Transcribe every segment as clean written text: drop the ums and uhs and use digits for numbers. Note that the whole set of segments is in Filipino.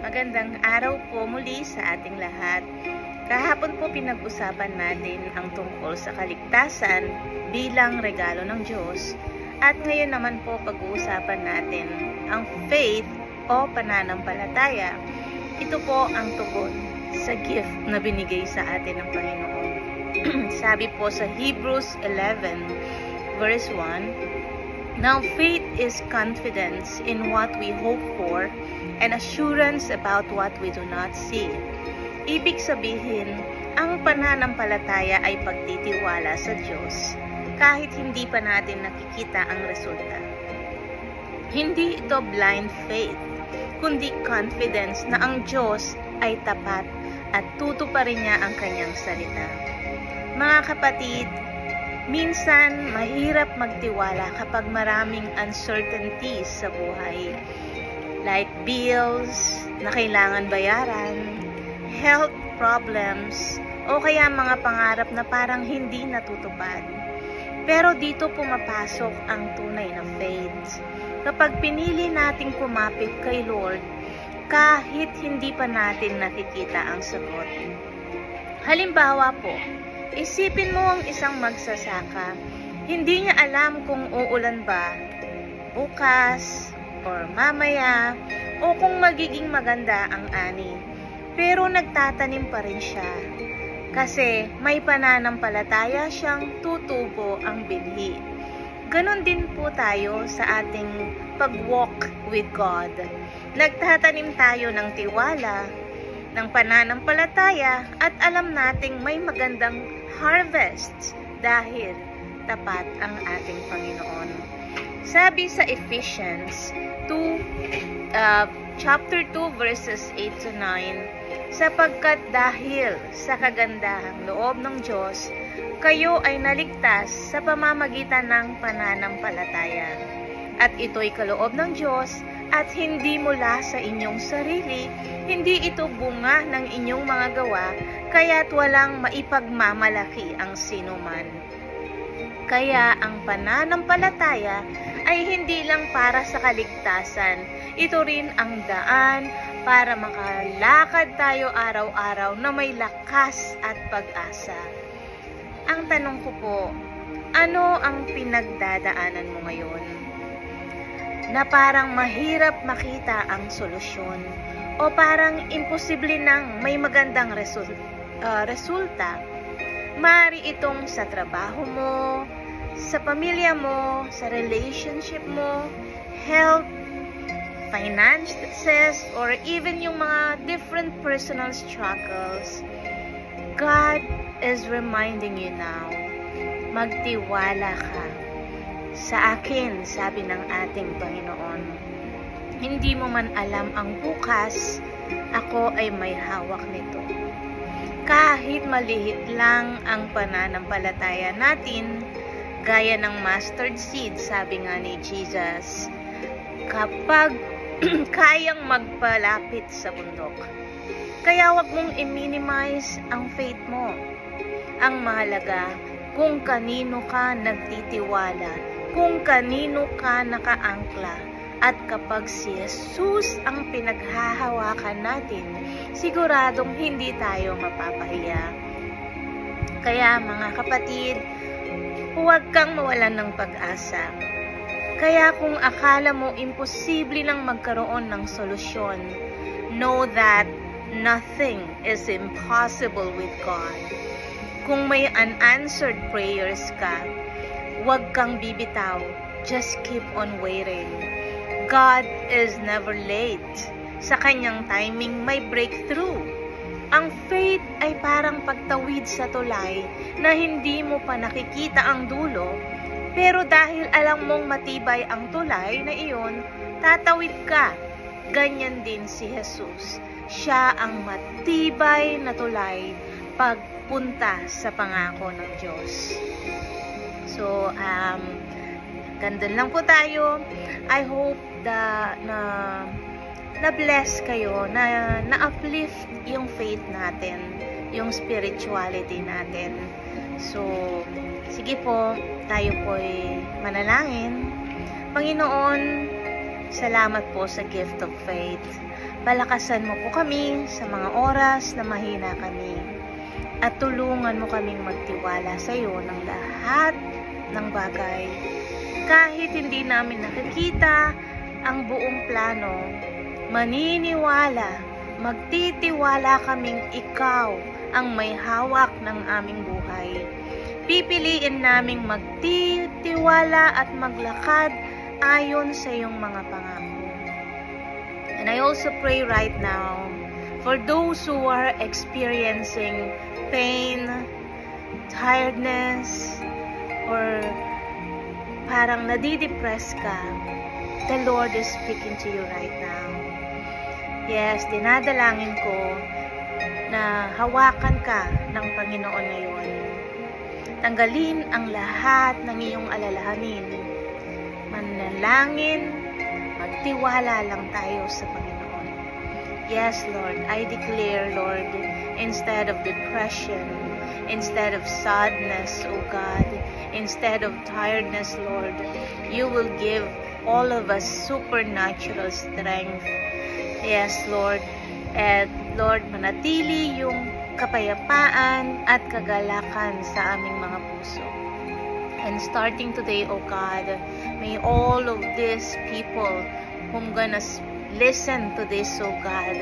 Magandang araw po muli sa ating lahat. Kahapon po pinag-usapan natin ang tungkol sa kaligtasan bilang regalo ng Diyos. At ngayon naman po pag-uusapan natin ang faith o pananampalataya. Ito po ang tugon sa gift na binigay sa atin ng Panginoon. Sabi po sa Hebrews 11 verse 1, "Now faith is confidence in what we hope for and assurance about what we do not see." Ibig sabihin, ang pananampalataya ay pagtitiwala sa Diyos kahit hindi pa natin nakikita ang resulta. Hindi ito blind faith, kundi confidence na ang Diyos ay tapat at tutuparin niya ang kanyang salita. Mga kapatid, minsan mahirap magtiwala kapag maraming uncertainties sa buhay. Like bills na kailangan bayaran, health problems, o kaya mga pangarap na parang hindi natutupad. Pero dito pumapasok ang tunay na faith. Kapag pinili nating kumapit kay Lord, kahit hindi pa natin nakikita ang sagot. Halimbawa po, isipin mo ang isang magsasaka, hindi niya alam kung uulan ba bukas, or mamaya, o kung magiging maganda ang ani. Pero nagtatanim pa rin siya. Kasi may pananampalataya siyang tutubo ang binhi. Ganon din po tayo sa ating pag-walk with God. Nagtatanim tayo ng tiwala, ng pananampalataya, at alam nating may magandang harvest dahil tapat ang ating Panginoon. Sabi sa Ephesians chapter 2 verses 8 to 9, "Sapagkat dahil sa kagandahang loob ng Diyos, kayo ay naligtas sa pamamagitan ng pananampalataya. At ito'y kaloob ng Diyos at hindi mula sa inyong sarili, hindi ito bunga ng inyong mga gawa, kaya't walang maipagmamalaki ang sinuman." Kaya ang pananampalataya ay hindi lang para sa kaligtasan, ito rin ang daan para makalakad tayo araw-araw na may lakas at pag-asa. Ang tanong ko po, ano ang pinagdadaanan mo ngayon? Na parang mahirap makita ang solusyon o parang imposible nang may magandang resulta. Maaari itong sa trabaho mo, sa pamilya mo, sa relationship mo, health, finances, or even yung mga different personal struggles. God is reminding you now, magtiwala ka. Sa akin, sabi ng ating Panginoon, hindi mo man alam ang bukas, ako ay may hawak nito. Kahit maliit lang ang pananampalataya natin, gaya ng mustard seed, sabi nga ni Jesus, kapag kayang magpalapit sa bundok. Kaya wag mong i-minimize ang faith mo. Ang mahalaga, kung kanino ka nagtitiwala, kung kanino ka nakaangkla, at kapag si Jesus ang pinaghahawakan natin, siguradong hindi tayo mapapahiya. Kaya mga kapatid, huwag kang mawalan ng pag-asa. Kaya kung akala mo imposible lang magkaroon ng solusyon, know that nothing is impossible with God. Kung may unanswered prayers ka, huwag kang bibitaw. Just keep on waiting. God is never late. Sa kanyang timing may breakthrough. Ang faith ay parang pagtawid sa tulay na hindi mo pa nakikita ang dulo, pero dahil alam mong matibay ang tulay na iyon, tatawid ka. Ganyan din si Jesus. Siya ang matibay na tulay pagpunta sa pangako ng Diyos. So, gandun lang po tayo. I hope na bless kayo, na uplift yung faith natin, yung spirituality natin. So, sige po, tayo po'y manalangin. Panginoon, salamat po sa gift of faith. Palakasan mo po kami sa mga oras na mahina kami. At tulungan mo kaming magtiwala sa iyo ng lahat ng bagay. Kahit hindi namin nakikita ang buong plano, maniniwala, magtitiwala kaming ikaw ang may hawak ng aming buhay. Pipiliin naming magtitiwala at maglakad ayon sa iyong mga pangako. And I also pray right now for those who are experiencing pain, tiredness, or parang nadidepress ka, the Lord is speaking to you right now. Yes, dinadalangin ko na hawakan ka ng Panginoon ngayon. Tanggalin ang lahat ng iyong alalahanin. Manalangin, magtiwala lang tayo sa Panginoon. Yes, Lord, I declare, Lord, instead of depression, instead of sadness, O God, instead of tiredness, Lord, you will give all of us supernatural strength. Yes, Lord. And Lord, manatili yung kapayapaan at kagalakan sa aming mga puso. And starting today, O God, may all of these people whom gonna listen to this, O God,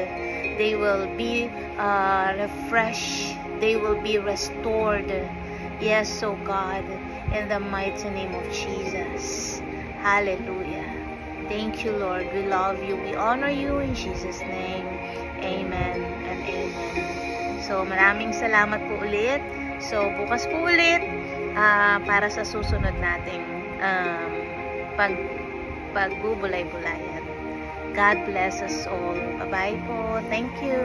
they will be refreshed. They will be restored. Yes, O God, in the mighty name of Jesus. Hallelujah. Thank you, Lord. We love you. We honor you in Jesus' name. Amen and amen. So, maraming salamat po ulit. So, bukas po ulit para sa susunod nating pagbubulay-bulayan. God bless us all. Bye-bye po. Thank you.